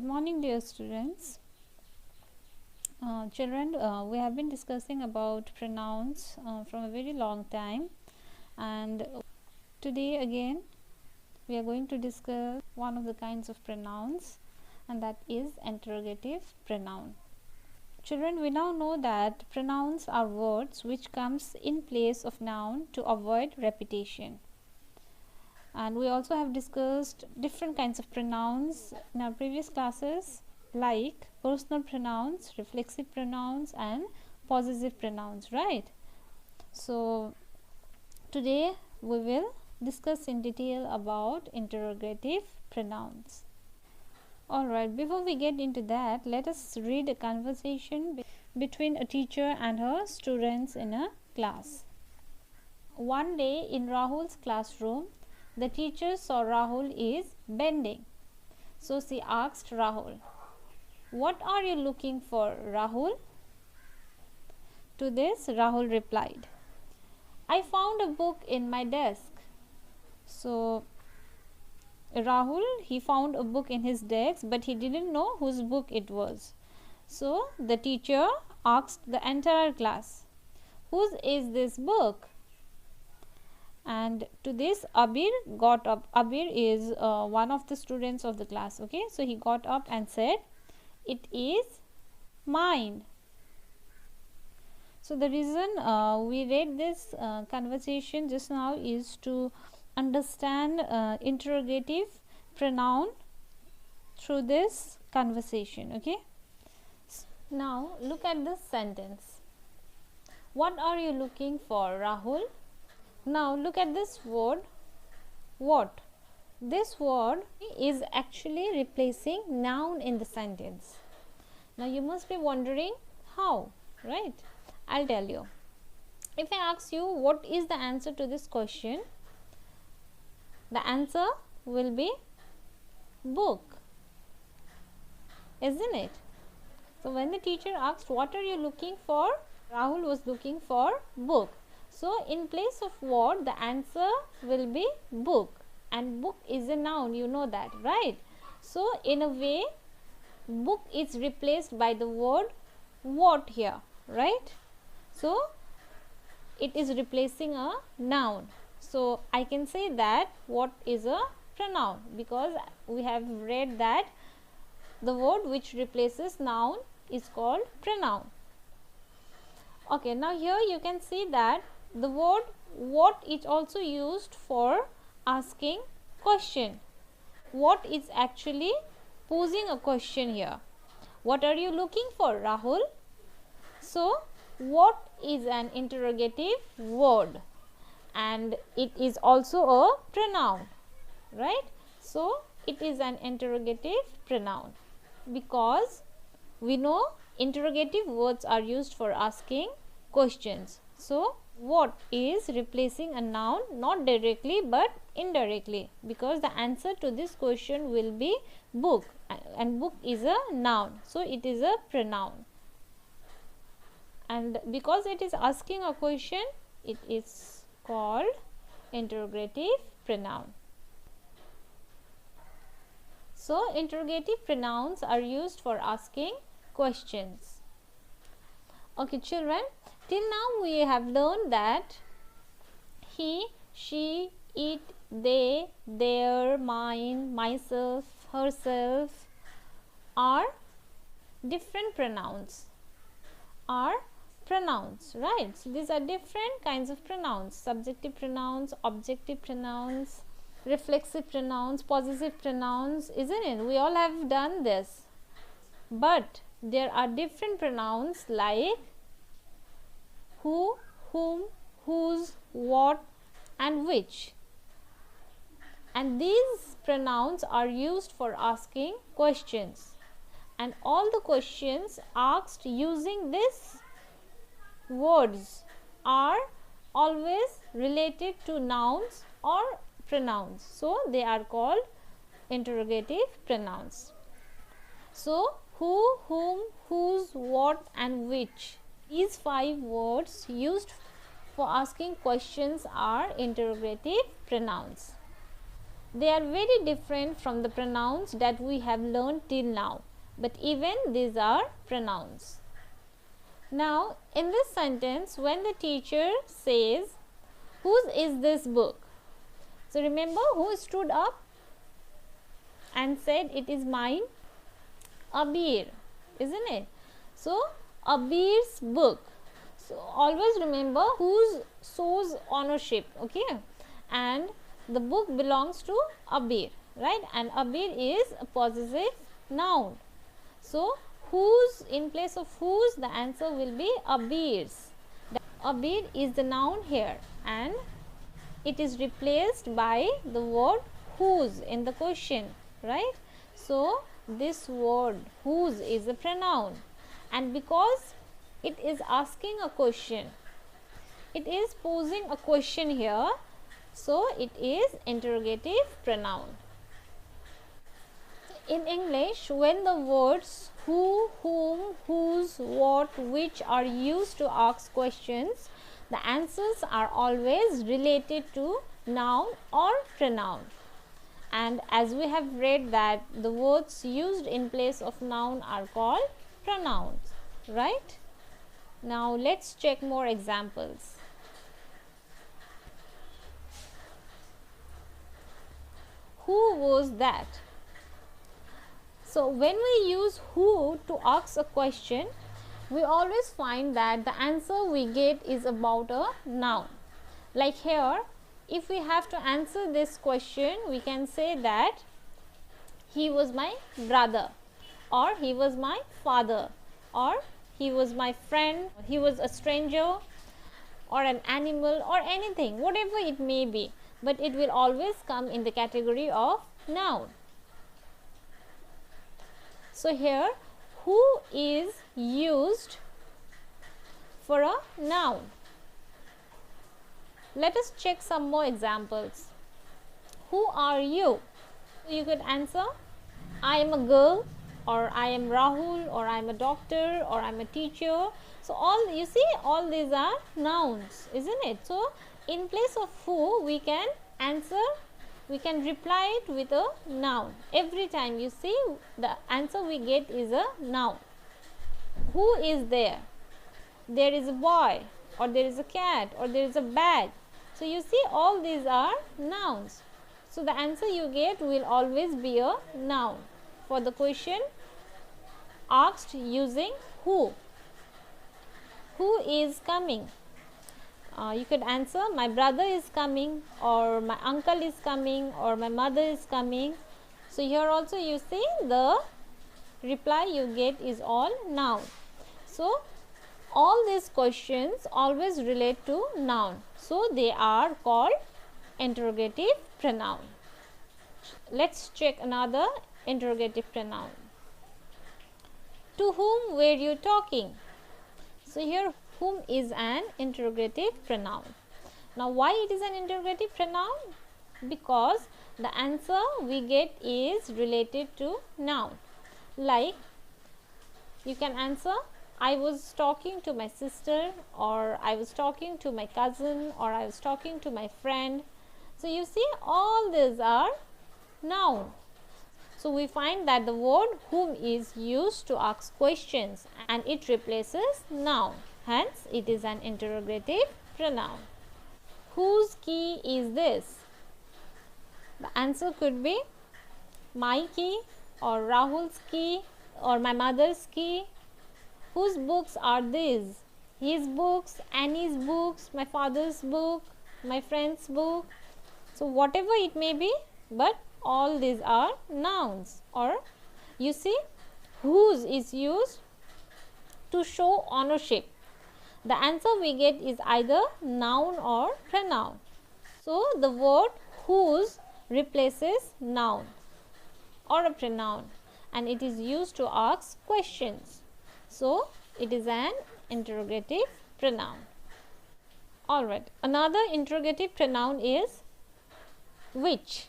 Good morning, dear students. Children, we have been discussing about pronouns from a very long time, and today again we are going to discuss one of the kinds of pronouns, and that is interrogative pronoun. Children, we now know that pronouns are words which comes in place of noun to avoid repetition. And we also have discussed different kinds of pronouns in our previous classes, like personal pronouns, reflexive pronouns and possessive pronouns, right? So today we will discuss in detail about interrogative pronouns. Alright, before we get into that, let us read a conversation between a teacher and her students in a class. One day in Rahul's classroom, the teacher saw Rahul is bending. So she asked Rahul, "What are you looking for, Rahul?" To this, Rahul replied, "I found a book in my desk." So Rahul, he found a book in his desk, but he didn't know whose book it was. So the teacher asked the entire class, "Whose is this book?" And to this, Abir got up. Abir is one of the students of the class. Okay, so he got up and said, "It is mine." So the reason we read this conversation just now is to understand interrogative pronoun through this conversation. Okay, now look at this sentence. What are you looking for, Rahul? Now look at this word, what. This word is actually replacing noun in the sentence. Now you must be wondering how, right? I'll tell you. If I ask you what is the answer to this question, the answer will be book, isn't it? So when the teacher asked what are you looking for, Rahul was looking for book. So in place of what, the answer will be book, and book is a noun, you know that, right? So in a way, book is replaced by the word what here, right? So it is replacing a noun. So I can say that what is a pronoun, because we have read that the word which replaces noun is called pronoun. Okay, now here you can see that the word what is also used for asking question. What is actually posing a question here. What are you looking for, Rahul? So what is an interrogative word, and it is also a pronoun, right? So it is an interrogative pronoun, because we know interrogative words are used for asking questions. So what is replacing a noun, not directly but indirectly, because the answer to this question will be book, and book is a noun, so it is a pronoun. And because it is asking a question, it is called interrogative pronoun. So interrogative pronouns are used for asking questions. Okay, children, till now we have learned that he, she, it, they, their, mine, myself, herself are different pronouns. Right? So these are different kinds of pronouns: subjective pronouns, objective pronouns, reflexive pronouns, possessive pronouns, isn't it? We all have done this. But there are different pronouns like who, whom, whose, what and which. And these pronouns are used for asking questions. And all the questions asked using these words are always related to nouns or pronouns. So they are called interrogative pronouns. So who, whom, whose, what and which, these 5 words used for asking questions are interrogative pronouns. They are very different from the pronouns that we have learned till now, but even these are pronouns. Now, in this sentence, when the teacher says, "Whose is this book?" So, remember who stood up and said, "It is mine"? Abir, isn't it? So, Abir's book. So, always remember whose shows ownership, okay? And the book belongs to Abir, right? And Abir is a possessive noun. So, whose, in place of whose, the answer will be Abir's. Abir is the noun here and it is replaced by the word whose in the question, right? So, this word whose is a pronoun, and because it is asking a question, it is posing a question here, so it is interrogative pronoun. In English, when the words who, whom, whose, what, which are used to ask questions, the answers are always related to noun or pronoun. And as we have read that the words used in place of noun are called pronouns, right? Now let's check more examples. Who was that? So when we use who to ask a question, we always find that the answer we get is about a noun. Like here, if we have to answer this question, we can say that he was my brother, or he was my father, or he was my friend, he was a stranger, or an animal, or anything, whatever it may be, but it will always come in the category of noun. So here, who is used for a noun. Let us check some more examples. Who are you? You could answer, I am a girl, or I am Rahul, or I am a doctor, or I am a teacher. So all, you see, all these are nouns, isn't it? So in place of who, we can answer, we can reply it with a noun. Every time you see, the answer we get is a noun. Who is there? There is a boy, or there is a cat, or there is a bag. So you see, all these are nouns. So the answer you get will always be a noun for the question asked using who. Who is coming? You could answer, my brother is coming, or my uncle is coming, or my mother is coming. So here also you see, the reply you get is all noun. So all these questions always relate to noun. So they are called interrogative pronoun. Let's check another interrogative pronoun. To whom were you talking? So here, whom is an interrogative pronoun. Now why it is an interrogative pronoun? Because the answer we get is related to noun. Like, you can answer, I was talking to my sister, or I was talking to my cousin, or I was talking to my friend. So you see, all these are noun. So we find that the word whom is used to ask questions and it replaces noun. Hence, it is an interrogative pronoun. Whose key is this? The answer could be my key, or Rahul's key, or my mother's key. Whose books are these? His books, Annie's books, my father's book, my friend's book. So whatever it may be, but all these are nouns. Or you see, whose is used to show ownership. The answer we get is either noun or pronoun. So the word whose replaces noun or a pronoun, and it is used to ask questions. So it is an interrogative pronoun. Alright, another interrogative pronoun is which.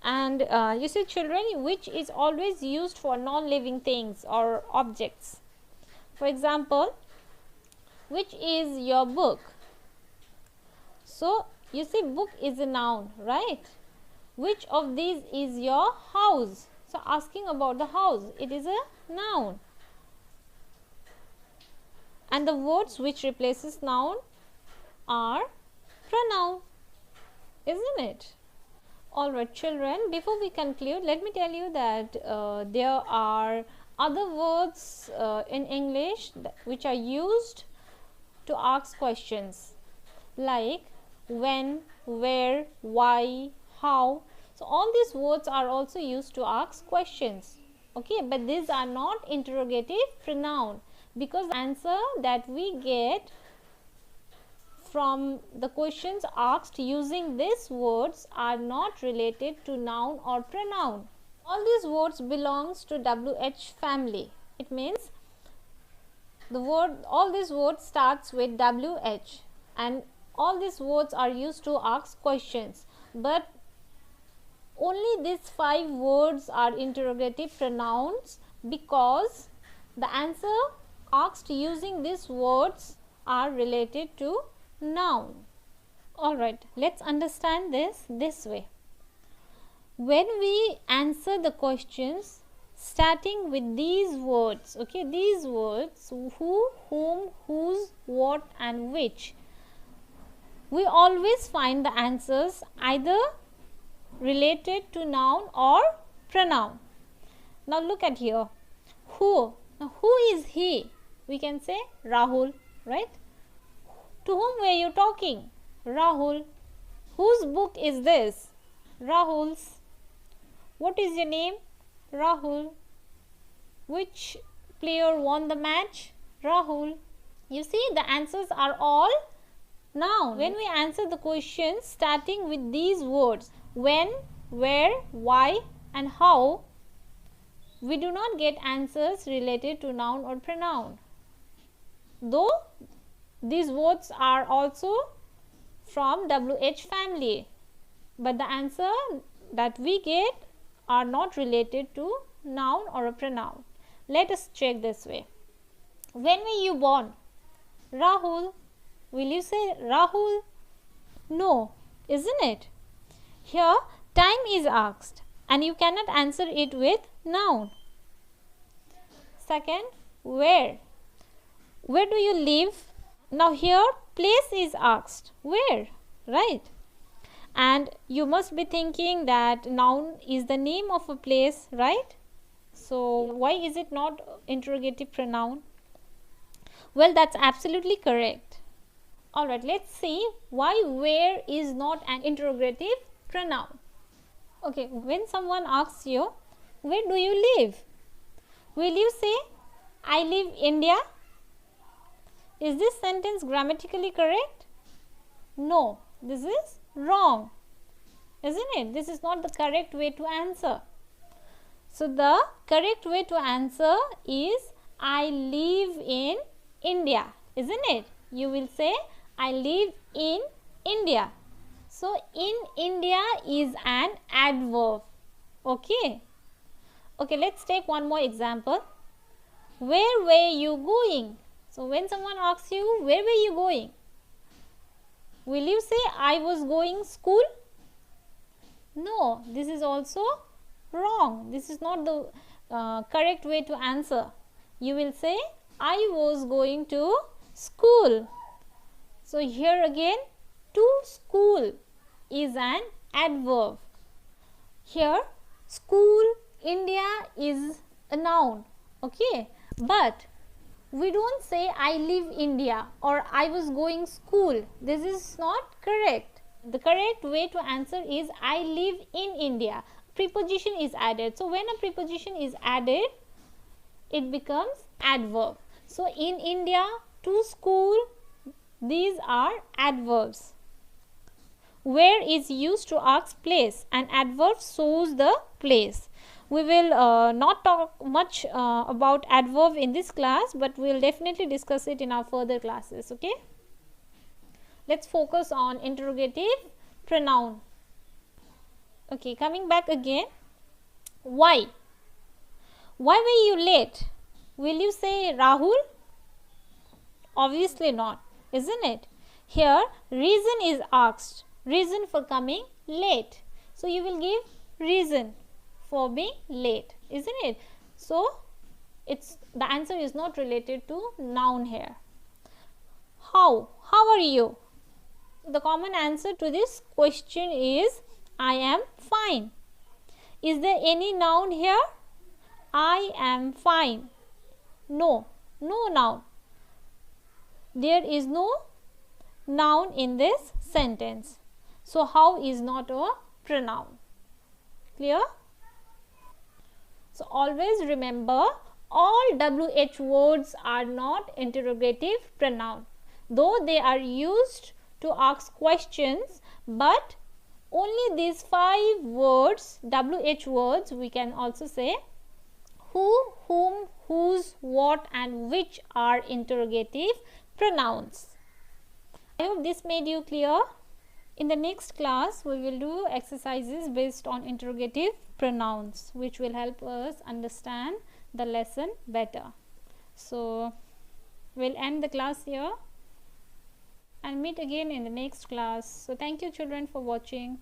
And you see, children, which is always used for non-living things or objects. For example, which is your book? So you see, book is a noun, right? Which of these is your house? So asking about the house, it is a noun. And the words which replaces noun are pronoun, isn't it? Alright children, before we conclude, let me tell you that there are other words in English which are used to ask questions, like when, where, why, how. So all these words are also used to ask questions, okay, but these are not interrogative pronoun, because the answer that we get from the questions asked using these words are not related to noun or pronoun. All these words belongs to WH family. It means all these words starts with WH, and all these words are used to ask questions, but only these 5 words are interrogative pronouns because the answer asked using these words are related to noun. Alright, let's understand this way. When we answer the questions starting with these words, okay, these words who, whom, whose, what and which, we always find the answers either related to noun or pronoun. Now look at here, who. Now who is he? We can say Rahul, right? To whom were you talking? Rahul. Whose book is this? Rahul's. What is your name? Rahul. Which player won the match? Rahul. You see, the answers are all noun. When we answer the questions starting with these words, when, where, why and how, we do not get answers related to noun or pronoun, though these words are also from WH family, but the answer that we get are not related to noun or a pronoun. Let us check this way. When were you born? Rahul. Will you say Rahul? No, isn't it? Here time is asked and you cannot answer it with noun. Second, where? Where do you live? Now here place is asked. Where? Right? And you must be thinking that noun is the name of a place, right? So why is it not interrogative pronoun? Well, that's absolutely correct. Alright, let's see why where is not an interrogative pronoun. Okay, when someone asks you, where do you live? Will you say, I live India? Is this sentence grammatically correct? No, this is wrong, isn't it? This is not the correct way to answer. So the correct way to answer is, I live in India, isn't it? You will say, I live in India. So in India is an adverb. Okay. Okay, let's take one more example. Where were you going? So when someone asks you, where were you going? Will you say, I was going school? No, this is also wrong. This is not the correct way to answer. You will say, I was going to school. So here again, to school is an adverb. Here, school, India is a noun. Okay, but we don't say I live India or I was going school. This is not correct. The correct way to answer is I live in India. Preposition is added. So when a preposition is added, it becomes adverb. So in India, to school, these are adverbs. Where is used to ask place, and adverb shows the place. We will not talk much about adverb in this class, but we will definitely discuss it in our further classes. Okay, let's focus on interrogative pronoun. Okay, coming back again, why were you late? Will you say Rahul? Obviously not, isn't it? Here reason is asked, reason for coming late. So you will give reason for being late, isn't it? So it's the answer is not related to noun here. How are you? The common answer to this question is I am fine. Is there any noun here? I am fine. No noun. There is no noun in this sentence. So how is not a pronoun. Clear? So always remember, all WH words are not interrogative pronoun, though they are used to ask questions, but only these 5 words, WH words, we can also say who, whom, whose, what and which are interrogative pronouns. I hope this made you clear. In the next class, we will do exercises based on interrogative pronouns, which will help us understand the lesson better. So we'll end the class here and meet again in the next class. So thank you children for watching.